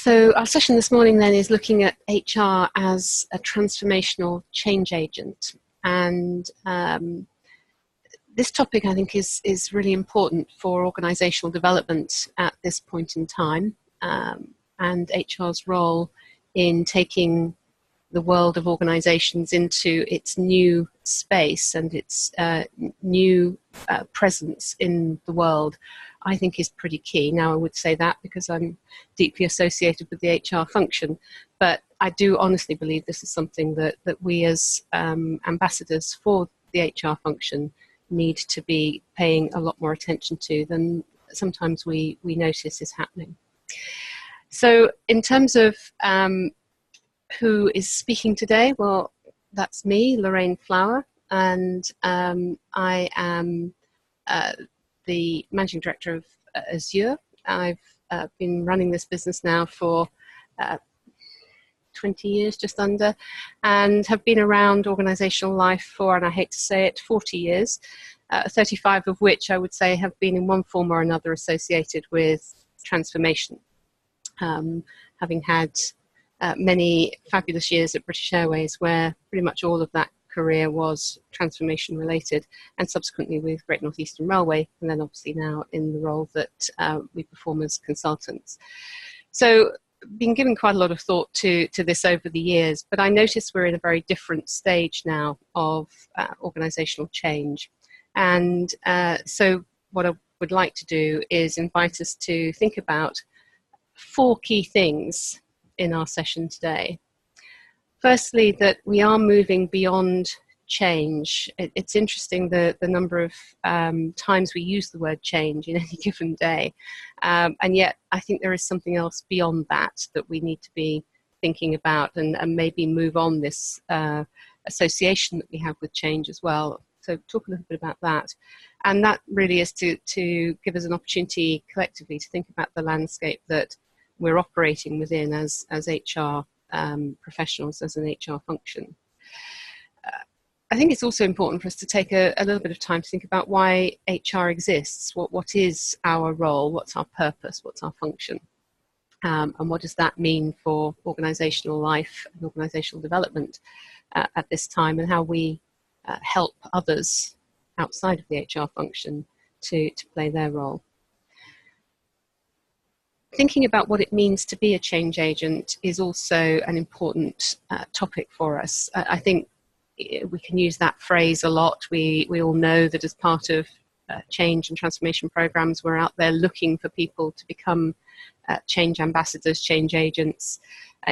So our session this morning then is looking at HR as a transformational change agent. And this topic, I think, is really important for organisational development at this point in time, and HR's role in taking the world of organisations into its new space and its new presence in the world, I think is pretty key. Now, I would say that because I'm deeply associated with the HR function, but I do honestly believe this is something that we as ambassadors for the HR function need to be paying a lot more attention to than sometimes we notice is happening. So in terms of who is speaking today, well, that's me, Lorraine Flower, and I am the Managing Director of Azure. I've been running this business now for 20 years, just under, and have been around organisational life for, and I hate to say it, 40 years, 35 of which I would say have been in one form or another associated with transformation. Having had many fabulous years at British Airways, where pretty much all of that career was transformation related, and subsequently with Great North Eastern Railway, and then obviously now in the role that we perform as consultants. So been given quite a lot of thought to this over the years, but I notice we're in a very different stage now of organisational change. And so what I would like to do is invite us to think about 4 key things in our session today. Firstly, that we are moving beyond change. It's interesting the number of times we use the word change in any given day. And yet I think there is something else beyond that we need to be thinking about, and maybe move on this association that we have with change as well. So talk a little bit about that. And that really is to give us an opportunity collectively to think about the landscape that we're operating within as HR professionals, as an HR function. I think it's also important for us to take a little bit of time to think about why HR exists. What is our role? What's our purpose? What's our function? And what does that mean for organisational life and organisational development at this time, and how we help others outside of the HR function to play their role. Thinking about what it means to be a change agent is also an important topic for us. I think we can use that phrase a lot. We all know that as part of change and transformation programs, we're out there looking for people to become change ambassadors, change agents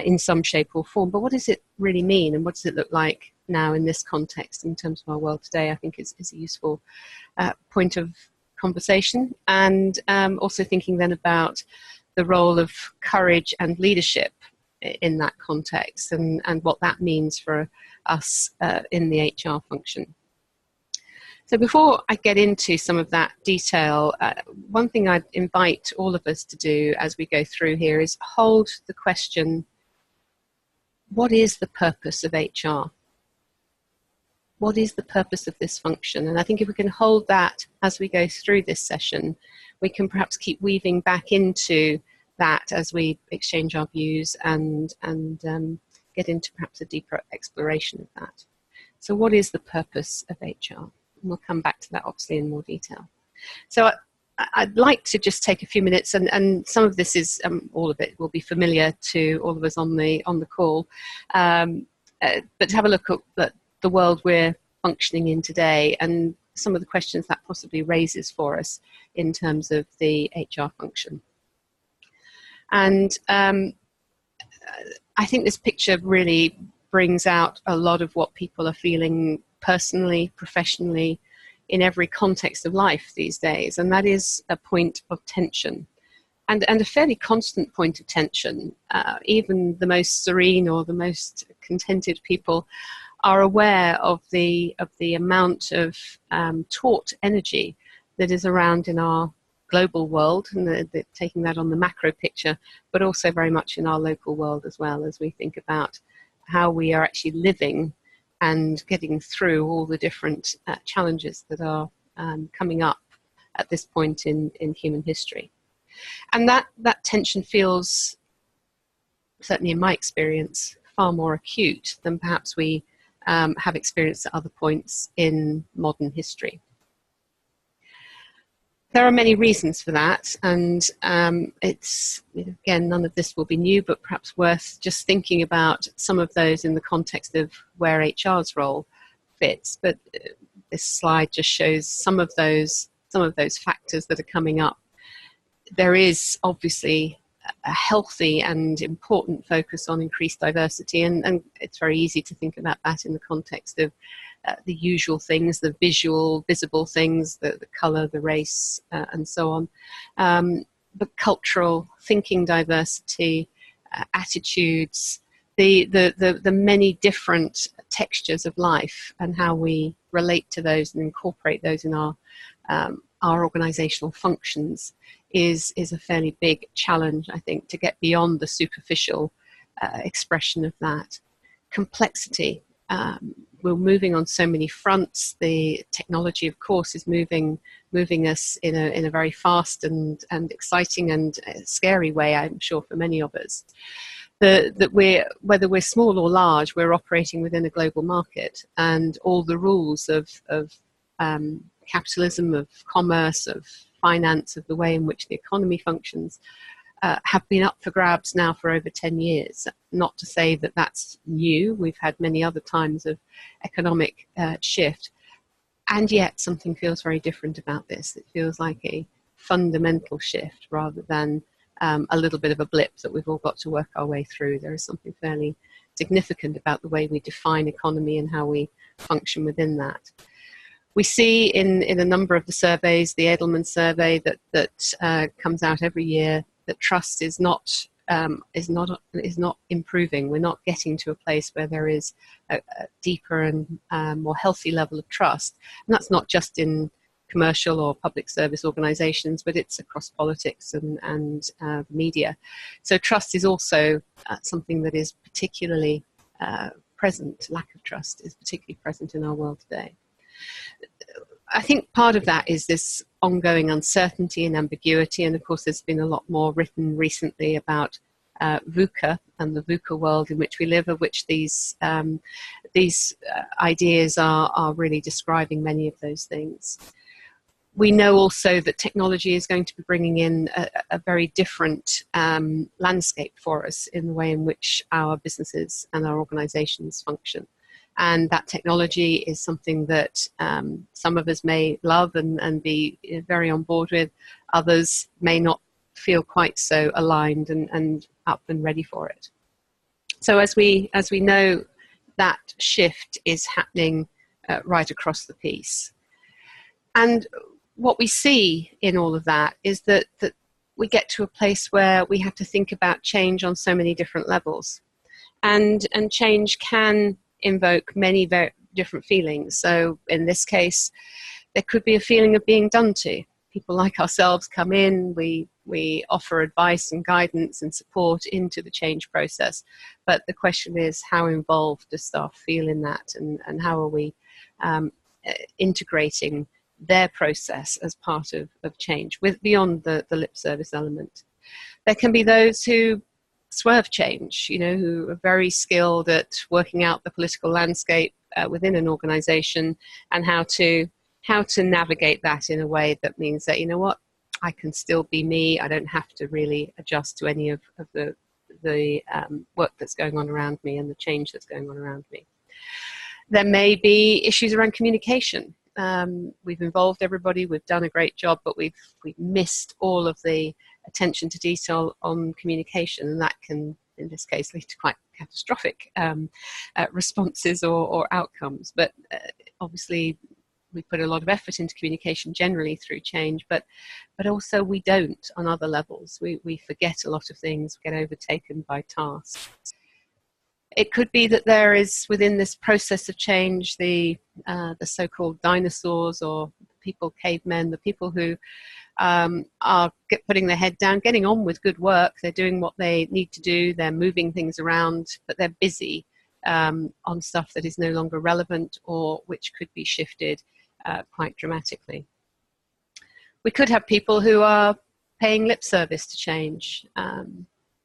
in some shape or form. But what does it really mean, and what does it look like now in this context in terms of our world today? I think is a useful point of conversation. And also thinking then about the role of courage and leadership in that context, and what that means for us in the HR function. So before I get into some of that detail, one thing I'd invite all of us to do as we go through here is hold the question, what is the purpose of HR? What is the purpose of this function? And I think if we can hold that as we go through this session, we can perhaps keep weaving back into that as we exchange our views and get into perhaps a deeper exploration of that. So what is the purpose of HR? And we'll come back to that obviously in more detail. So I'd like to just take a few minutes, and some of this is, all of it will be familiar to all of us on the call, but to have a look at the world we're functioning in today and some of the questions that possibly raises for us in terms of the HR function. And I think this picture really brings out a lot of what people are feeling personally, professionally, in every context of life these days, and that is a point of tension, and a fairly constant point of tension. Even the most serene or the most contented people are aware of the amount of taut energy that is around in our global world, and taking that on the macro picture, but also very much in our local world as well, as we think about how we are actually living and getting through all the different challenges that are coming up at this point in human history. And that tension feels certainly in my experience, far more acute than perhaps we have experienced at other points in modern history. There are many reasons for that, and it's, again, none of this will be new, but perhaps worth just thinking about some of those in the context of where HR's role fits. But this slide just shows some of those factors that are coming up. There is obviously a healthy and important focus on increased diversity, and it's very easy to think about that in the context of the usual things, the visible things, the colour, the race, and so on. But cultural thinking diversity, attitudes, the many different textures of life, and how we relate to those and incorporate those in our organisational functions is a fairly big challenge, I think, to get beyond the superficial expression of that. Complexity. We're moving on so many fronts. The technology, of course, is moving us in a very fast and exciting and scary way, I'm sure, for many of us. That whether we're small or large, we're operating within a global market, and all the rules of capitalism, of commerce, of finance, of the way in which the economy functions, have been up for grabs now for over 10 years. Not to say that that's new. We've had many other times of economic shift, and yet something feels very different about this. It feels like a fundamental shift rather than a little bit of a blip that we've all got to work our way through. There is something fairly significant about the way we define economy and how we function within that. We see in a number of the surveys, the Edelman survey that comes out every year, that trust is not improving. We're not getting to a place where there is a deeper and more healthy level of trust. And that's not just in commercial or public service organisations, but it's across politics and media. So trust is also something that is particularly present. Lack of trust is particularly present in our world today. I think part of that is this ongoing uncertainty and ambiguity, and of course there's been a lot more written recently about VUCA and the VUCA world in which we live, of which these ideas are really describing many of those things. We know also that technology is going to be bringing in a very different landscape for us in the way in which our businesses and our organisations function. And that technology is something that some of us may love and be very on board with. Others may not feel quite so aligned and up and ready for it. So as we know, that shift is happening right across the piece. And what we see in all of that is that we get to a place where we have to think about change on so many different levels. And change can invoke many very different feelings. So in this case, there could be a feeling of being done to. People like ourselves come in, we offer advice and guidance and support into the change process. But the question is, how involved does staff feel in that, and how are we integrating their process as part of change, with beyond the lip service element. There can be those who swerve change, who are very skilled at working out the political landscape within an organization, and how to navigate that in a way that means that, I can still be me. I don't have to really adjust to any of the work that's going on around me and the change that's going on around me. There may be issues around communication. We've involved everybody, we've done a great job, but we've missed all of the attention to detail on communication, and that can, in this case, lead to quite catastrophic responses or outcomes. But obviously, we put a lot of effort into communication generally through change, but also we don't on other levels. We forget a lot of things, get overtaken by tasks. It could be that there is, within this process of change, the so-called dinosaurs, or people, cavemen, the people who are putting their head down, getting on with good work. They're doing what they need to do. They're moving things around, but they're busy on stuff that is no longer relevant, or which could be shifted quite dramatically. We could have people who are paying lip service to change.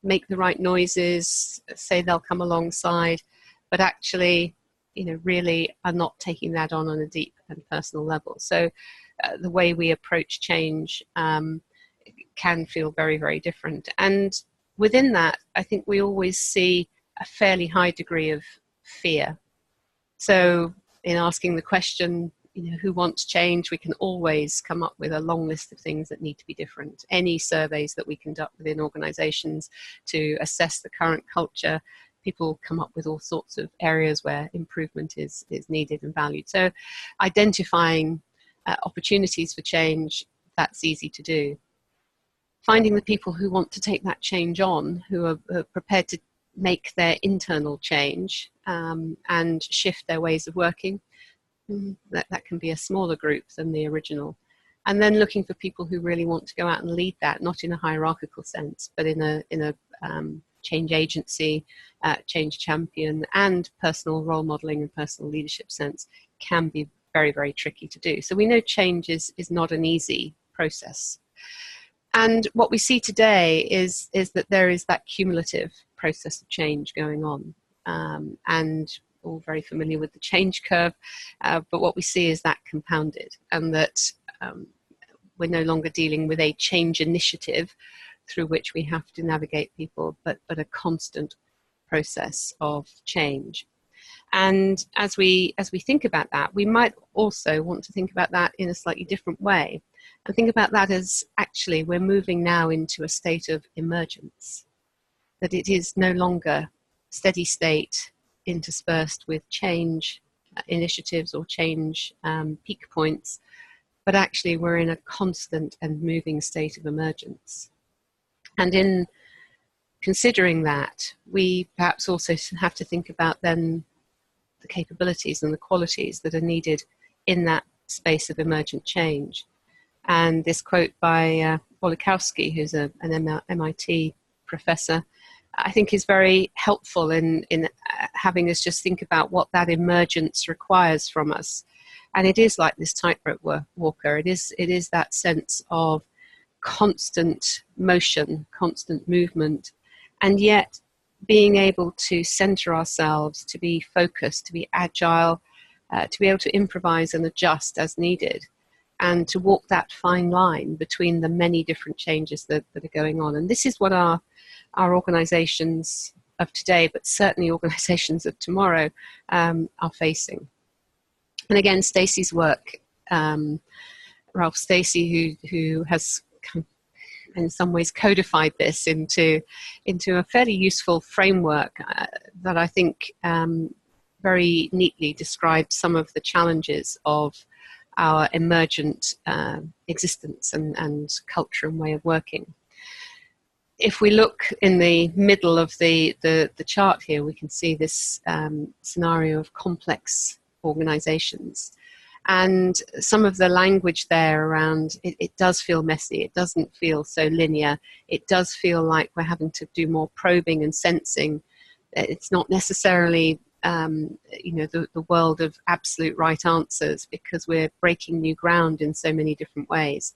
make the right noises, say they'll come alongside, but actually, really are not taking that on a deep and personal level. So the way we approach change can feel very, very different. And within that, I think we always see a fairly high degree of fear. So in asking the question, who wants change, we can always come up with a long list of things that need to be different. Any surveys that we conduct within organizations to assess the current culture, people come up with all sorts of areas where improvement is needed and valued. So identifying opportunities for change, that's easy to do. Finding the people who want to take that change on, who are prepared to make their internal change and shift their ways of working, that can be a smaller group than the original. And then looking for people who really want to go out and lead that, not in a hierarchical sense, but in a change agency, change champion, and personal role modeling and personal leadership sense, can be very, very tricky to do. So we know change is not an easy process. And what we see today is that there is that cumulative process of change going on. And all very familiar with the change curve, but what we see is that compounded, and that we're no longer dealing with a change initiative through which we have to navigate people, but a constant process of change. And as we think about that, we might also want to think about that in a slightly different way, and think about that as actually we're moving now into a state of emergence, that it is no longer steady state interspersed with change initiatives or change peak points, but actually we're in a constant and moving state of emergence. And in considering that, we perhaps also have to think about then the capabilities and the qualities that are needed in that space of emergent change. And this quote by Olikowski, who's an MIT professor, I think is very helpful in having us just think about what that emergence requires from us. And it is like this tightrope walker. It is that sense of constant motion, constant movement, and yet being able to center ourselves, to be focused, to be agile, to be able to improvise and adjust as needed, and to walk that fine line between the many different changes that are going on. And this is what our organizations of today, but certainly organizations of tomorrow, are facing. And again, Stacey's work, Ralph Stacey, who has in some ways codified this into a fairly useful framework that I think very neatly describes some of the challenges of our emergent existence and culture and way of working. If we look in the middle of the chart here, we can see this scenario of complex organizations. And some of the language there around, it does feel messy, it doesn't feel so linear, it does feel like we're having to do more probing and sensing. It's not necessarily the world of absolute right answers, because we're breaking new ground in so many different ways.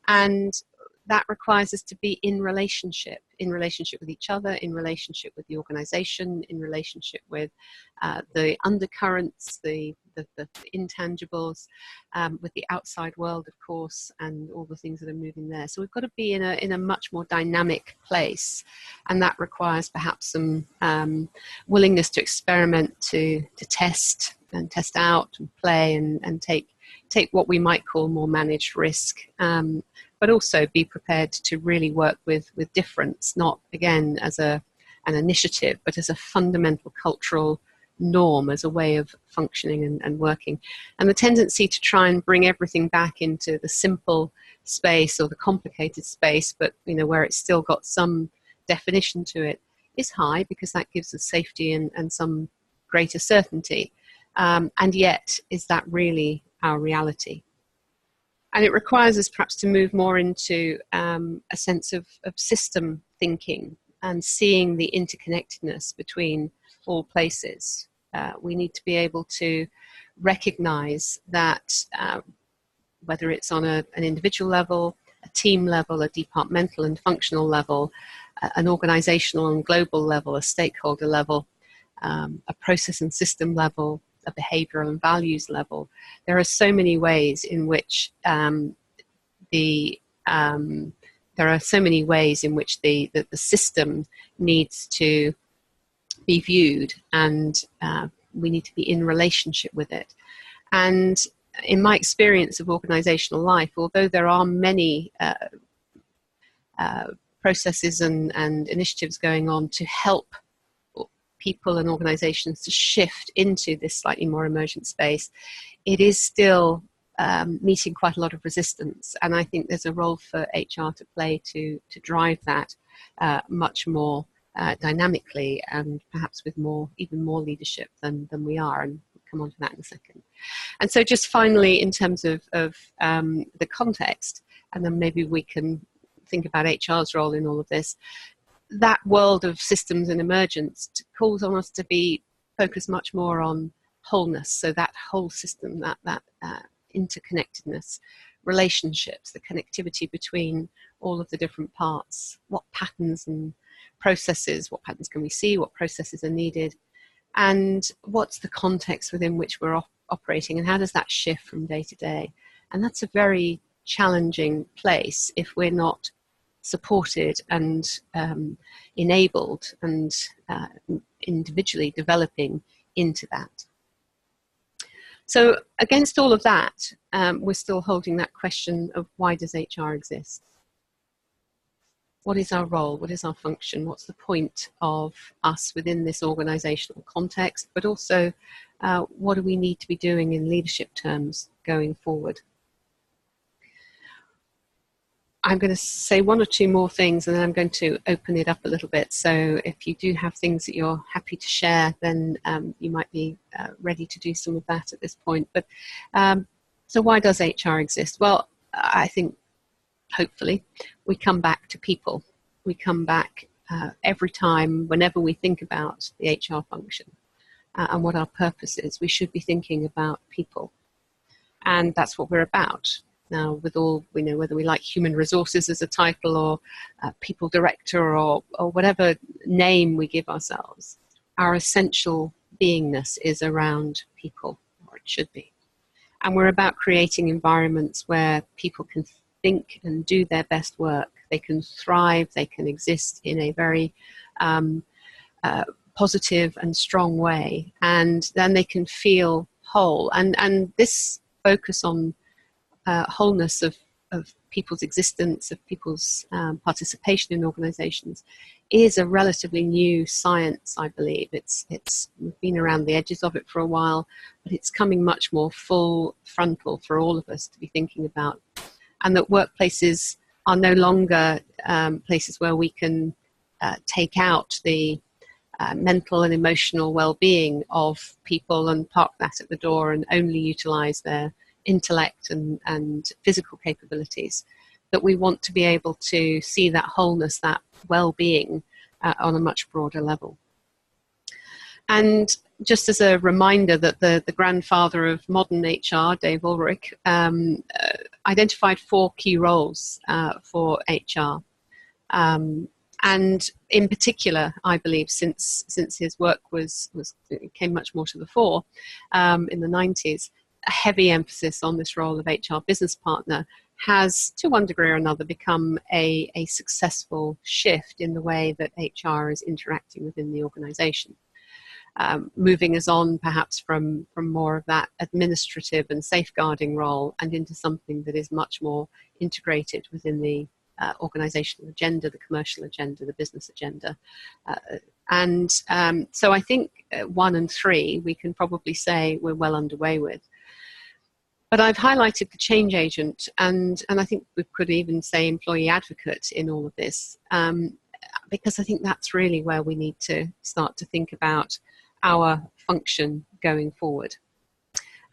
And that requires us to be in relationship with each other, in relationship with the organization, in relationship with the undercurrents, the intangibles, with the outside world, of course, and all the things that are moving there. So we've got to be in a much more dynamic place, and that requires perhaps some willingness to experiment, to test and test out and play and take what we might call more managed risk. But also be prepared to really work with difference, not again as an initiative, but as a fundamental cultural norm, as a way of functioning and working. And the tendency to try and bring everything back into the simple space or the complicated space, but where it's still got some definition to it, is high, because that gives us safety and some greater certainty. And yet, is that really our reality? And it requires us perhaps to move more into a sense of system thinking and seeing the interconnectedness between all places. We need to be able to recognize that whether it's on an individual level, a team level, a departmental and functional level, an organizational and global level, a stakeholder level, a process and system level, a behavioral and values level. There are so many ways in which the system needs to be viewed, and we need to be in relationship with it. And in my experience of organizational life, although there are many processes and initiatives going on to help people and organizations to shift into this slightly more emergent space, it is still meeting quite a lot of resistance. And I think there's a role for HR to play to drive that much more dynamically, and perhaps with even more leadership than we are. And we'll come on to that in a second. And so just finally, in terms of the context, and then maybe we can think about HR's role in all of this, that world of systems and emergence calls on us to be focused much more on wholeness. So that whole system, that interconnectedness, relationships, the connectivity between all of the different parts, what patterns and processes, what patterns can we see, what processes are needed, and what's the context within which we're operating, and how does that shift from day to day. And that's a very challenging place if we're not supported and enabled and individually developing into that. So against all of that, we're still holding that question of, why does HR exist? What is our role? What is our function? What's the point of us within this organizational context? But also, what do we need to be doing in leadership terms going forward? I'm going to say one or two more things, and then I'm going to open it up a little bit. So if you do have things that you're happy to share, then you might be ready to do some of that at this point. But so why does HR exist? Well, I think hopefully we come back to people. We come back every time, whenever we think about the HR function and what our purpose is, we should be thinking about people. And that's what we're about. Now, with all, we know, whether we like human resources as a title, or people director, or whatever name we give ourselves, our essential beingness is around people, or it should be. And we're about creating environments where people can think and do their best work. They can thrive, they can exist in a very positive and strong way, and then they can feel whole. And this focus on wholeness of people's existence, of people's participation in organizations, is a relatively new science, I believe. We've been around the edges of it for a while, but it's coming much more full frontal for all of us to be thinking about. And that workplaces are no longer places where we can take out the mental and emotional well-being of people and park that at the door and only utilize their intellect and physical capabilities. That we want to be able to see that wholeness, that well-being on a much broader level. And just as a reminder that the grandfather of modern HR, Dave Ulrich, identified 4 key roles for HR. And in particular, I believe, since his work came much more to the fore in the 90s, a heavy emphasis on this role of HR business partner has, to one degree or another, become a successful shift in the way that HR is interacting within the organization. Moving us on perhaps from more of that administrative and safeguarding role and into something that is much more integrated within the organizational agenda, the commercial agenda, the business agenda. So I think 1 and 3 we can probably say we're well underway with. But I've highlighted the change agent, and I think we could even say employee advocate in all of this, because I think that's really where we need to start to think about our function going forward.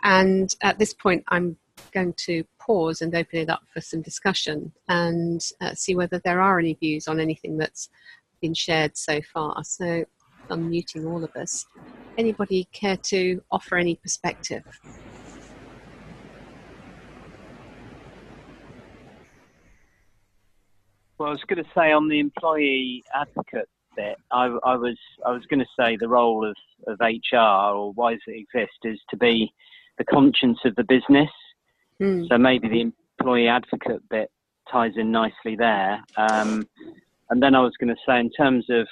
And at this point, I'm going to pause and open it up for some discussion and see whether there are any views on anything that's been shared so far. So unmuting all of us. Anybody care to offer any perspective? Well, I was going to say on the employee advocate bit, I was going to say the role of HR, or why does it exist, is to be the conscience of the business. So maybe the employee advocate bit ties in nicely there. And then I was going to say, in terms of,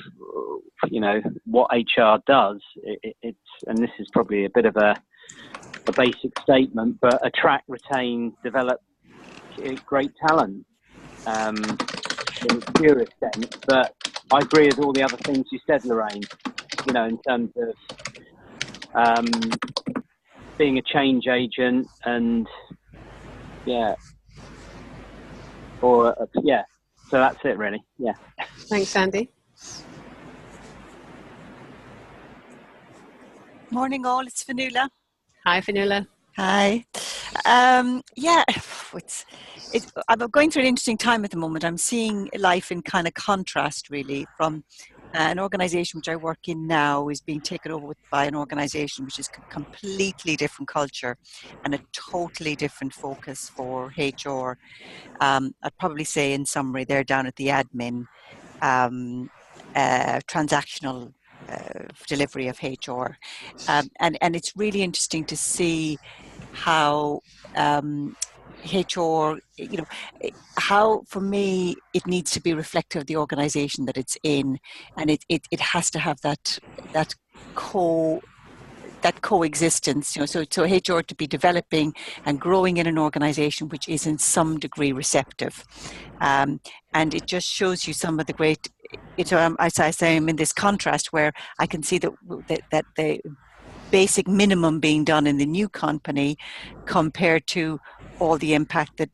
you know, what HR does, it's, and this is probably a bit of a basic statement, but attract, retain, develop great talent. In a purest sense, but I agree with all the other things you said, Lorraine, you know, in terms of being a change agent and so that's it really. Thanks, Andy. Morning all, it's Fanula. Hi, Fanula. Hi. I'm going through an interesting time at the moment. I'm seeing life in kind of contrast, really, from an organization which I work in now is being taken over by an organization which is a completely different culture and a totally different focus for HR. I'd probably say, in summary, they're down at the admin, transactional delivery of HR. And it's really interesting to see how HR, you know, how, for me, it needs to be reflective of the organization that it's in, and it has to have that coexistence, you know, so HR to be developing and growing in an organization which is in some degree receptive. And it just shows you some of the great, as I say, I'm in this contrast where I can see that the basic minimum being done in the new company compared to all the impact that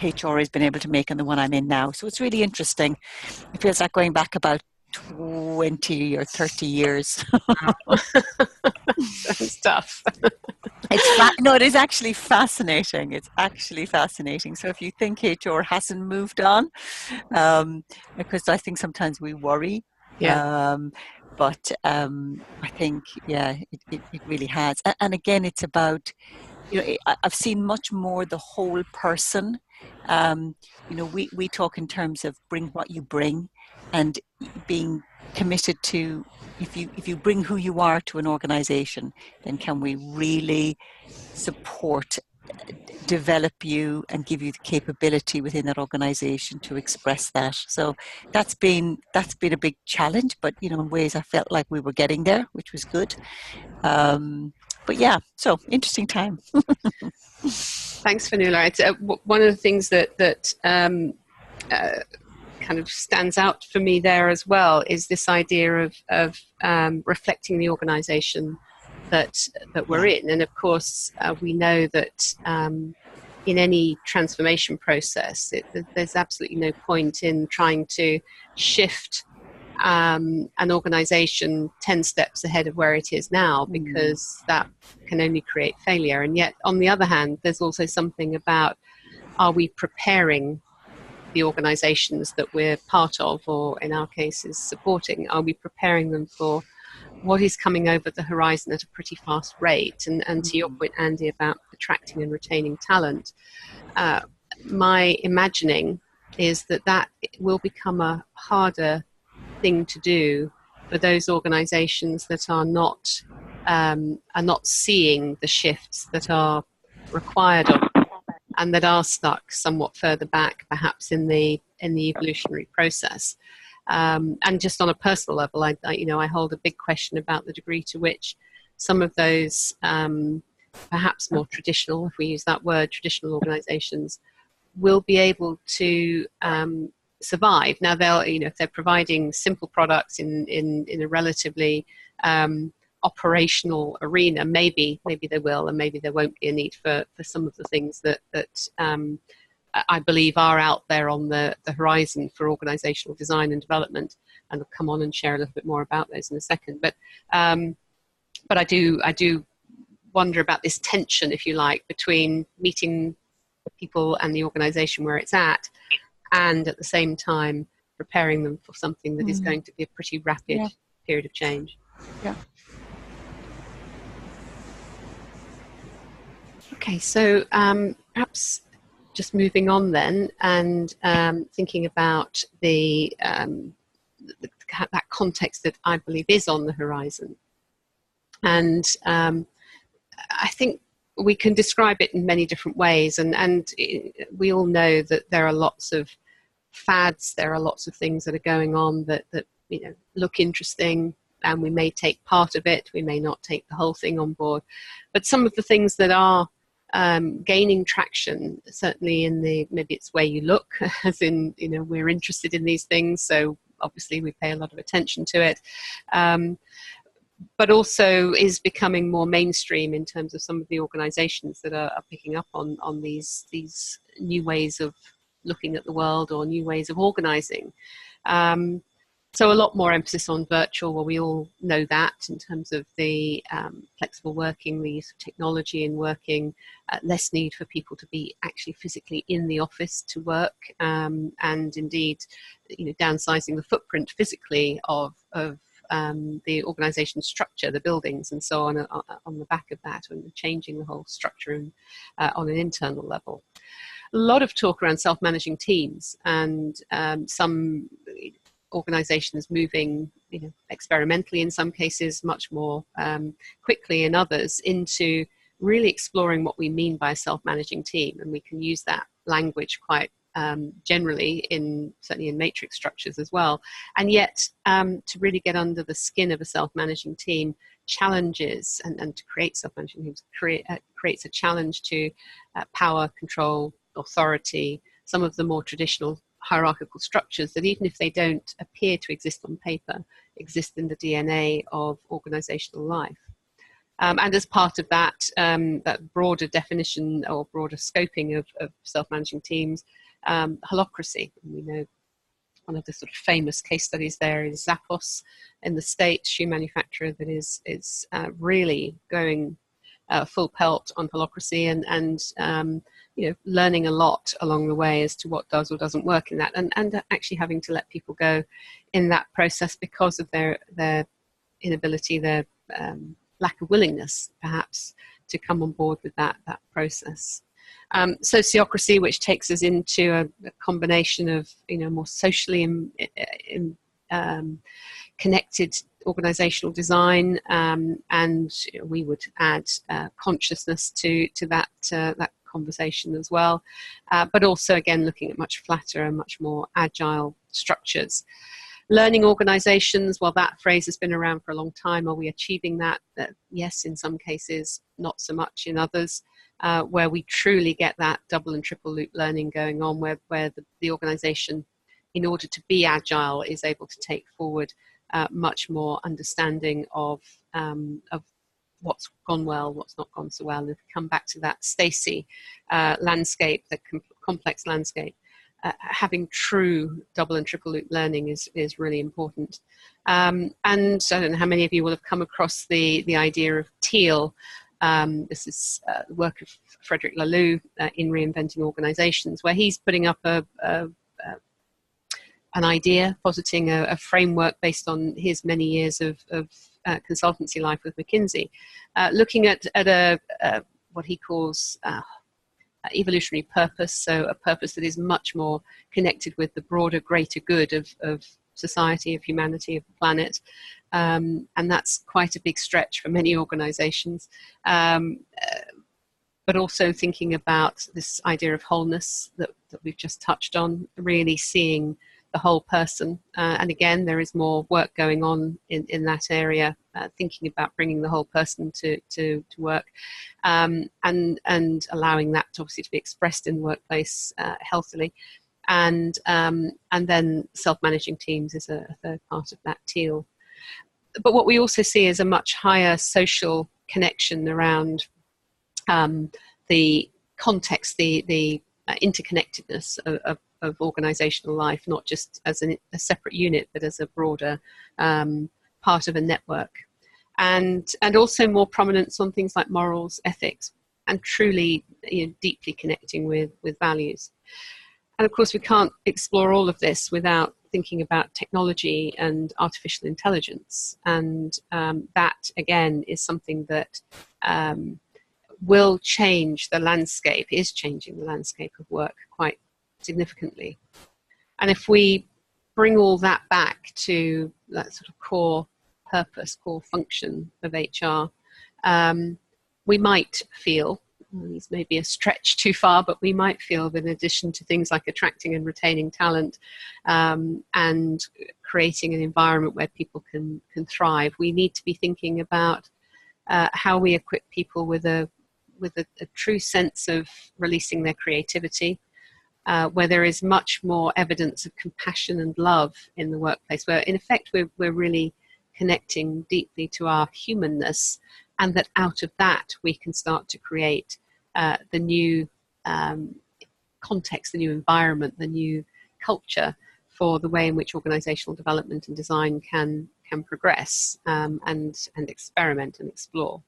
HR has been able to make on the one I'm in now. So it's really interesting. It feels like going back about 20 or 30 years. Sounds tough. It is actually fascinating. It's actually fascinating. So if you think HR hasn't moved on, because I think sometimes we worry, but I think, it really has. And again, it's about, you know, I've seen much more the whole person. You know, we talk in terms of bring what you bring, and being committed to, if you bring who you are to an organization, then can we really support, develop you, and give you the capability within that organization to express that. So that's been a big challenge, but, you know, in ways I felt like we were getting there, which was good. But yeah, so interesting time. Thanks, Fanula. It's one of the things that kind of stands out for me there as well is this idea of reflecting the organisation that we're in. And of course, we know that in any transformation process, there's absolutely no point in trying to shift an organisation 10 steps ahead of where it is now, because that can only create failure. And yet, on the other hand, there's also something about, are we preparing the organisations that we're part of, or in our cases supporting, are we preparing them for what is coming over the horizon at a pretty fast rate? And to your point, Andy, about attracting and retaining talent, my imagining is that will become a harder thing to do for those organisations that are not seeing the shifts that are required of them, and that are stuck somewhat further back, perhaps in the evolutionary process. And just on a personal level, I hold a big question about the degree to which some of those perhaps more traditional, if we use that word, traditional organisations will be able to survive. Now, they'll, if they're providing simple products in a relatively operational arena, maybe they will, and maybe there won't be a need for some of the things that I believe are out there on the horizon for organizational design and development, and I'll come on and share a little bit more about those in a second. But I do wonder about this tension, if you like, between meeting people and the organization where it's at, and at the same time preparing them for something that is going to be a pretty rapid period of change. Yeah. Okay, so perhaps just moving on then, and thinking about that context that I believe is on the horizon. And I think we can describe it in many different ways, and we all know that there are lots of fads, there are lots of things that are going on that look interesting, and we may take part of it, we may not take the whole thing on board. But some of the things that are gaining traction, certainly in maybe it's where you look, as in, we're interested in these things, so obviously we pay a lot of attention to it, but also is becoming more mainstream in terms of some of the organizations that are picking up on these new ways of looking at the world, or new ways of organizing. So a lot more emphasis on virtual, well, we all know that in terms of the flexible working, the use of technology in working, less need for people to be actually physically in the office to work, and indeed, downsizing the footprint physically of the organization structure, the buildings and so on the back of that, and changing the whole structure on an internal level. A lot of talk around self-managing teams, and some organizations moving, experimentally in some cases, much more quickly in others, into really exploring what we mean by a self-managing team. And we can use that language quite generally, certainly in matrix structures as well. And yet, to really get under the skin of a self-managing team challenges, and to create self-managing teams creates a challenge to power, control, authority, some of the more traditional hierarchical structures that, even if they don't appear to exist on paper, exist in the DNA of organizational life. And as part of that, that broader definition or broader scoping of self-managing teams, holacracy. And we know one of the sort of famous case studies there is Zappos in the States, shoe manufacturer that is really going full pelt on holacracy, and learning a lot along the way as to what does or doesn't work in that, and actually having to let people go in that process because of their inability, their lack of willingness perhaps to come on board with that process. Sociocracy, which takes us into a combination of more socially connected organizational design, and we would add consciousness to that conversation as well, but also again looking at much flatter and much more agile structures. Learning organizations, well, that phrase has been around for a long time. Are we achieving that? Yes, in some cases, not so much in others, where we truly get that double and triple loop learning going on, where the organization, in order to be agile, is able to take forward much more understanding of what's gone well, what's not gone so well. And if we come back to that Stacey landscape, the complex landscape, having true double and triple loop learning is really important. And I don't know how many of you will have come across the idea of teal. This is the work of Frederick Laloux in Reinventing Organizations, where he's putting up an idea, positing a framework based on his many years of consultancy life with McKinsey, looking at what he calls evolutionary purpose, so a purpose that is much more connected with the broader, greater good of society, of humanity, of the planet. And that's quite a big stretch for many organizations. But also thinking about this idea of wholeness that we've just touched on, really seeing the whole person. And again, there is more work going on in that area, thinking about bringing the whole person to work, and allowing that obviously to be expressed in the workplace healthily. And then self-managing teams is a third part of that teal. But what we also see is a much higher social connection around the context, the interconnectedness of organizational life, not just as a separate unit, but as a broader part of a network. And also more prominence on things like morals, ethics, and truly deeply connecting with values. And of course, we can't explore all of this without thinking about technology and artificial intelligence. And that, again, is something that will change the landscape, is changing the landscape of work quite significantly. And if we bring all that back to that sort of core purpose, core function of HR, we might feel, this may be a stretch too far, but we might feel that in addition to things like attracting and retaining talent and creating an environment where people can thrive, we need to be thinking about how we equip people with a true sense of releasing their creativity, where there is much more evidence of compassion and love in the workplace, where in effect we're really connecting deeply to our humanness, and that out of that we can start to create the new context, the new environment, the new culture for the way in which organizational development and design can progress and experiment and explore.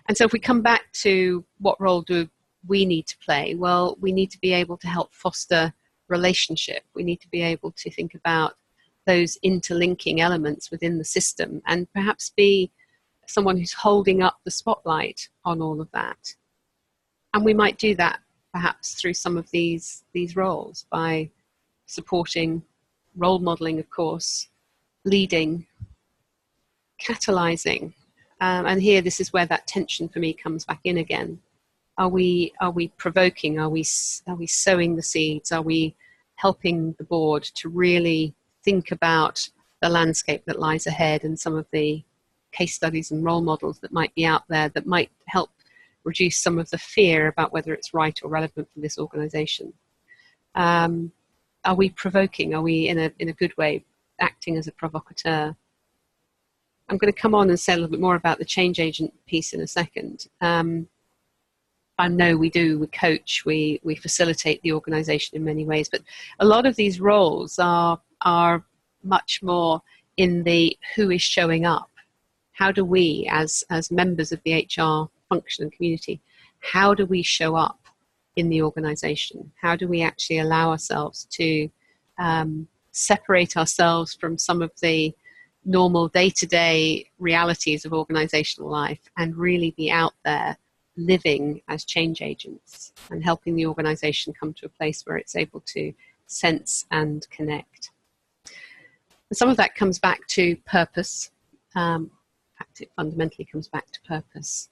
And so if we come back to what role do we need to play, well, we need to be able to help foster relationship. We need to be able to think about those interlinking elements within the system and perhaps be someone who's holding up the spotlight on all of that. And we might do that perhaps through some of these roles by supporting, role modeling, of course, leading, catalyzing. And here, this is where that tension for me comes back in again. Are we provoking? Are we sowing the seeds? Are we helping the board to really think about the landscape that lies ahead and some of the case studies and role models that might be out there that might help reduce some of the fear about whether it's right or relevant for this organization? Are we provoking? Are we in a good way acting as a provocateur? I'm going to come on and say a little bit more about the change agent piece in a second. I know we coach, we facilitate the organization in many ways, but a lot of these roles are much more in the who is showing up. How do we, as members of the HR function and community, how do we show up in the organization? How do we actually allow ourselves to separate ourselves from some of the normal day-to-day realities of organizational life and really be out there living as change agents and helping the organization come to a place where it's able to sense and connect? And some of that comes back to purpose. In fact, it fundamentally comes back to purpose.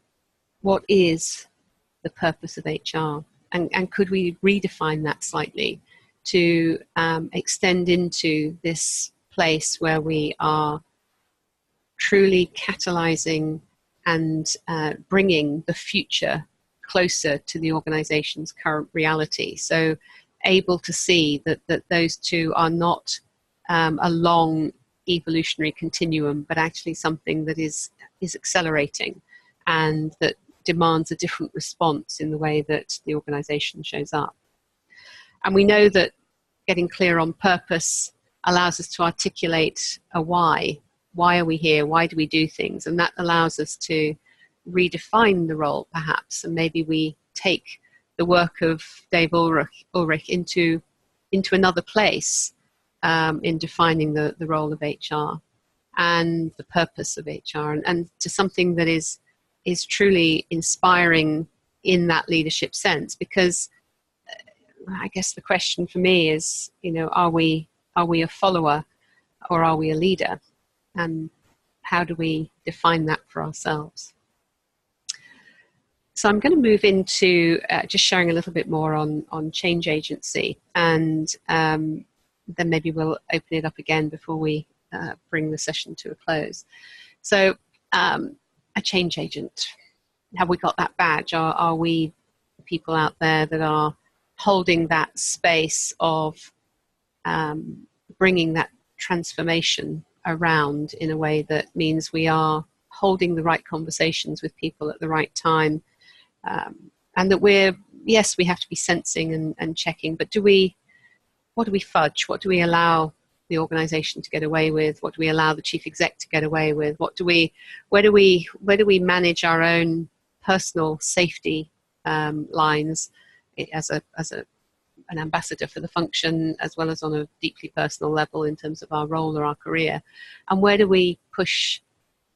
What is the purpose of HR? And could we redefine that slightly to extend into this place where we are truly catalyzing and bringing the future closer to the organization's current reality? So able to see that those two are not a long evolutionary continuum, but actually something that is accelerating and that demands a different response in the way that the organization shows up. And we know that getting clear on purpose allows us to articulate a why. Why are we here? Why do we do things? And that allows us to redefine the role, perhaps. And maybe we take the work of Dave Ulrich into another place in defining the role of HR and the purpose of HR, and to something that is truly inspiring in that leadership sense. Because I guess the question for me is, are we a follower or are we a leader? And how do we define that for ourselves? So I'm going to move into just sharing a little bit more on change agency, and then maybe we'll open it up again before we bring the session to a close. So a change agent, have we got that badge? Are we people out there that are holding that space of bringing that transformation around in a way that means we are holding the right conversations with people at the right time, and that we have to be sensing and checking, but what do we fudge? What do we allow the organization to get away with? What do we allow the chief exec to get away with? Where do we manage our own personal safety lines as an ambassador for the function, as well as on a deeply personal level in terms of our role or our career? And where do we push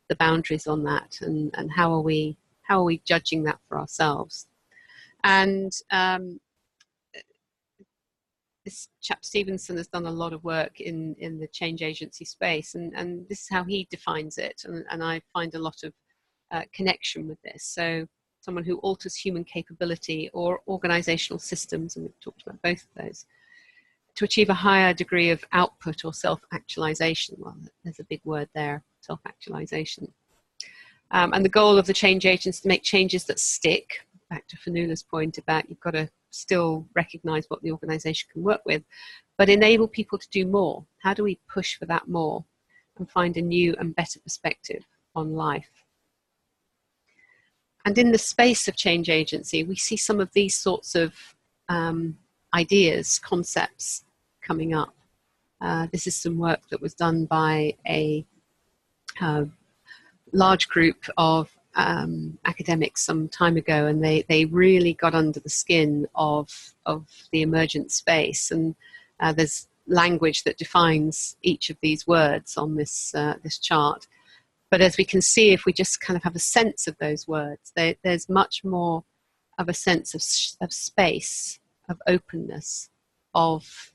the boundaries on that? And how are we how are we judging that for ourselves? And this chap Stevenson has done a lot of work in the change agency space, and this is how he defines it, and I find a lot of connection with this. So someone who alters human capability or organizational systems, and we've talked about both of those, to achieve a higher degree of output or self-actualization. Well, there's a big word there, self-actualization. And the goal of the change agent is to make changes that stick. Back to Fanula's point about you've got to still recognize what the organization can work with, but enable people to do more. How do we push for that more and find a new and better perspective on life? And in the space of change agency, we see some of these sorts of ideas, concepts coming up. This is some work that was done by a large group of academics some time ago, and they really got under the skin of the emergent space. And there's language that defines each of these words on this chart. But as we can see, if we just kind of have a sense of those words, there's much more of a sense of space, of openness, of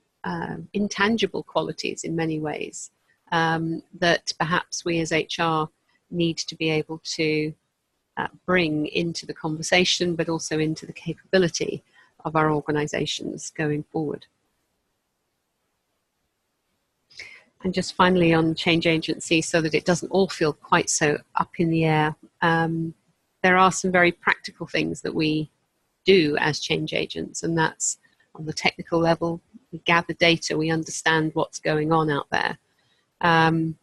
intangible qualities in many ways that perhaps we as HR need to be able to bring into the conversation, but also into the capability of our organizations going forward. And just finally on change agency, so that it doesn't all feel quite so up in the air, there are some very practical things that we do as change agents, and that's on the technical level. We gather data, we understand what's going on out there. On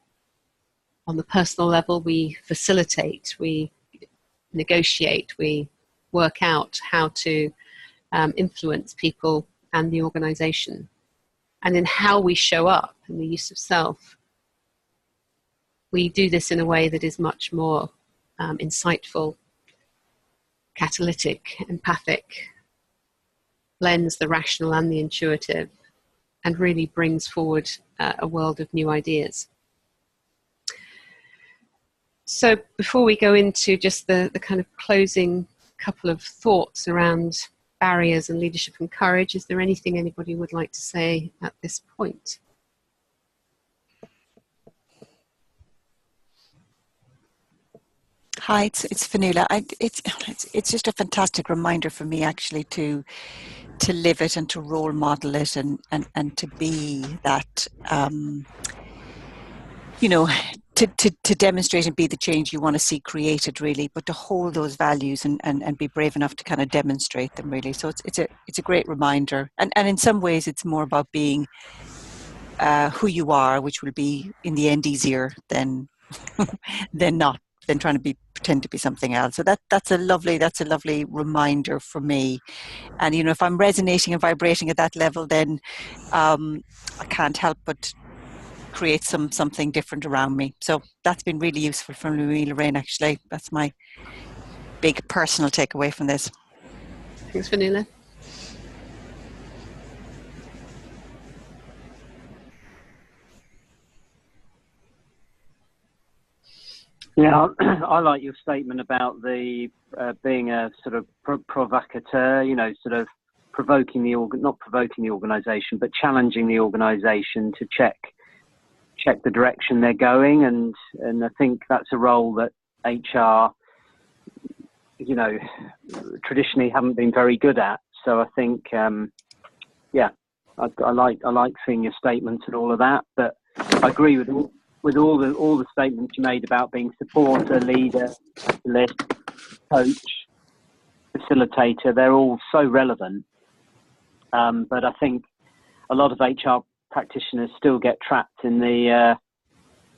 the personal level, we facilitate, we negotiate, we work out how to influence people and the organization. And in how we show up and the use of self, we do this in a way that is much more insightful, catalytic, empathic, blends the rational and the intuitive, and really brings forward a world of new ideas. So before we go into just the kind of closing couple of thoughts around barriers and leadership and courage, is there anything anybody would like to say at this point? Hi, it's Fanula. It's just a fantastic reminder for me actually to live it and to role model it and to be that you know, to demonstrate and be the change you want to see created, really, but to hold those values and be brave enough to kind of demonstrate them, really. So it's a great reminder, and in some ways it's more about being who you are, which will be in the end easier than than trying to pretend to be something else. So that's a lovely reminder for me. And if I'm resonating and vibrating at that level, then I can't help but create something different around me. So that's been really useful for me, Lorraine, actually. That's my big personal takeaway from this. Thanks, Fanula. Yeah, I like your statement about the being a sort of provocateur, sort of not provoking the organisation, but challenging the organisation to check the direction they're going, and I think that's a role that HR, traditionally haven't been very good at. So I think, I like seeing your statements and all of that. But I agree with all the statements you made about being supporter, leader, list, coach, facilitator. They're all so relevant. But I think a lot of HR practitioners still get trapped in the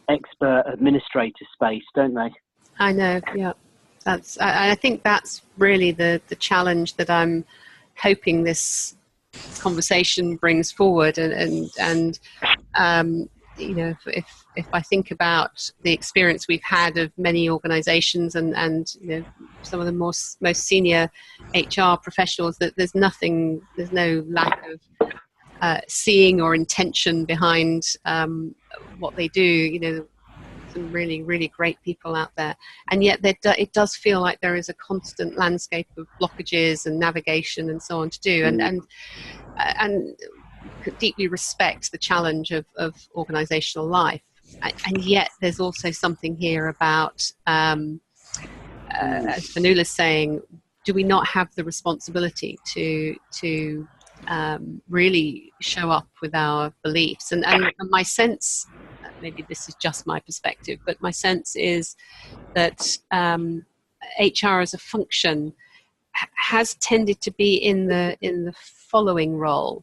expert administrator space, don't they? I know, yeah. I think that's really the challenge that I'm hoping this conversation brings forward. And if I think about the experience we've had of many organizations and some of the most senior HR professionals, that there's no lack of seeing or intention behind what they do. some really, really great people out there. And yet it does feel like there is a constant landscape of blockages and navigation and so on to do. And deeply respect the challenge of organizational life. And yet there's also something here about, as Fanula's saying, do we not have the responsibility to really show up with our beliefs? And my sense, maybe this is just my perspective, but my sense is that HR as a function has tended to be in the following role,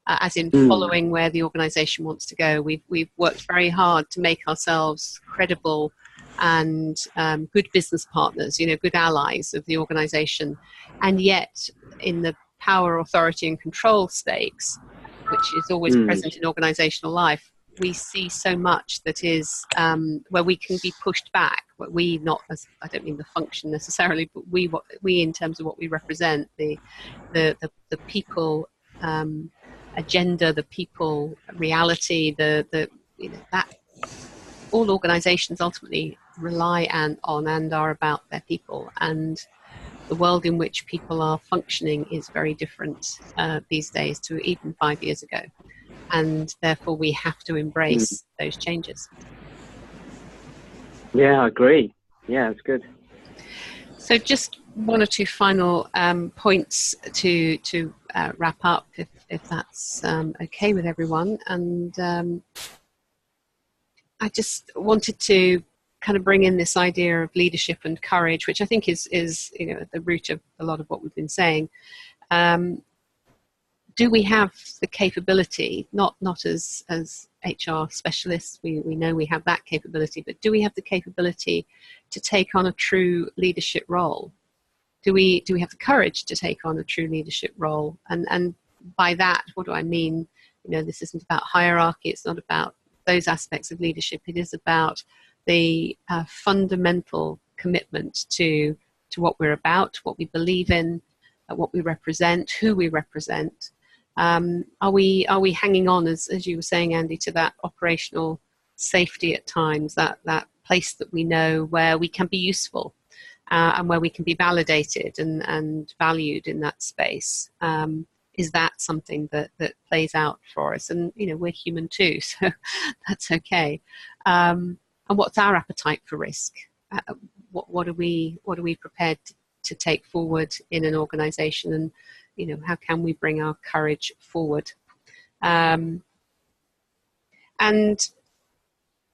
as in following where the organization wants to go. We've worked very hard to make ourselves credible and good business partners, good allies of the organization. And yet in the power, authority and control stakes, which is always present in organizational life, we see so much that is where we can be pushed back. We, not as, I don't mean the function necessarily, but we in terms of what we represent, the people agenda, the people reality, that all organizations ultimately rely on and are about their people, and the world in which people are functioning is very different these days to even 5 years ago, and therefore we have to embrace those changes. Yeah, I agree. Yeah, it's good. So just one or two final points to wrap up, if that's okay with everyone. And I just wanted to kind of bring in this idea of leadership and courage, which I think is at the root of a lot of what we've been saying. Do we have the capability, not as HR specialists, we know we have that capability, but do we have the capability to take on a true leadership role? Do we have the courage to take on a true leadership role? And by that, what do I mean? This isn't about hierarchy. It's not about those aspects of leadership. It is about the fundamental commitment to what we're about, what we believe in, what we represent, who we represent. Are we hanging on, as you were saying, Andy, to that operational safety at times, that place that we know where we can be useful and where we can be validated and valued in that space? Is that something that plays out for us? And we're human too, so that's okay. And what's our appetite for risk? What are we prepared to take forward in an organization? And how can we bring our courage forward? And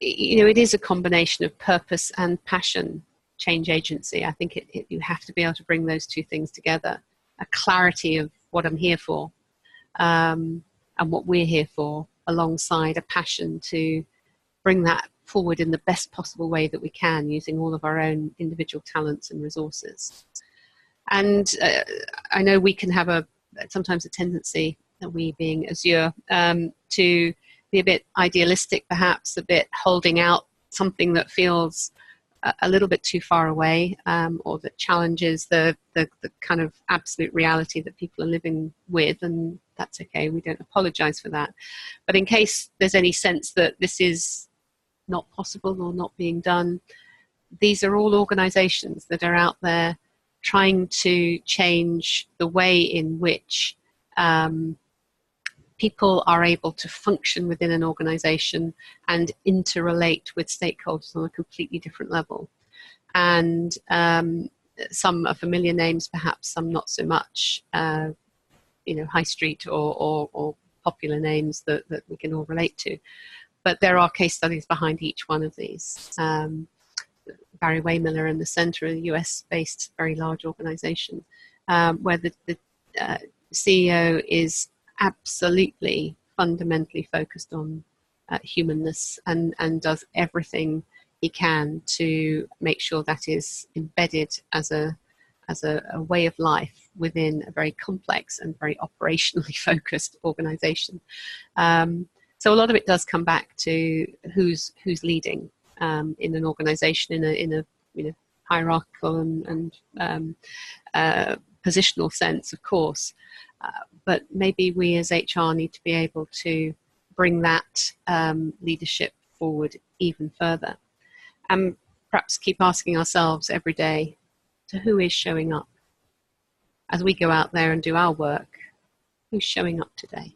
it is a combination of purpose and passion, change agency. I think you have to be able to bring those two things together. A clarity of what I'm here for, and what we're here for, alongside a passion to bring that forward in the best possible way that we can, using all of our own individual talents and resources. And I know we can have sometimes a tendency, we being Azure, to be a bit idealistic, perhaps a bit holding out something that feels a little bit too far away, or that challenges the kind of absolute reality that people are living with, and that's okay. We don't apologize for that. But in case there's any sense that this is not possible or not being done, these are all organizations that are out there trying to change the way in which people are able to function within an organization and interrelate with stakeholders on a completely different level. And some are familiar names, perhaps some not so much, high street or popular names that we can all relate to. But there are case studies behind each one of these. Barry Waymiller in the center, a US-based very large organization, where the CEO is absolutely fundamentally focused on humanness and does everything he can to make sure that is embedded as a way of life within a very complex and very operationally focused organization. So a lot of it does come back to who's leading in an organization in a hierarchical and positional sense, of course. But maybe we as HR need to be able to bring that leadership forward even further. and perhaps keep asking ourselves every day, so who is showing up? As we go out there and do our work, who's showing up today?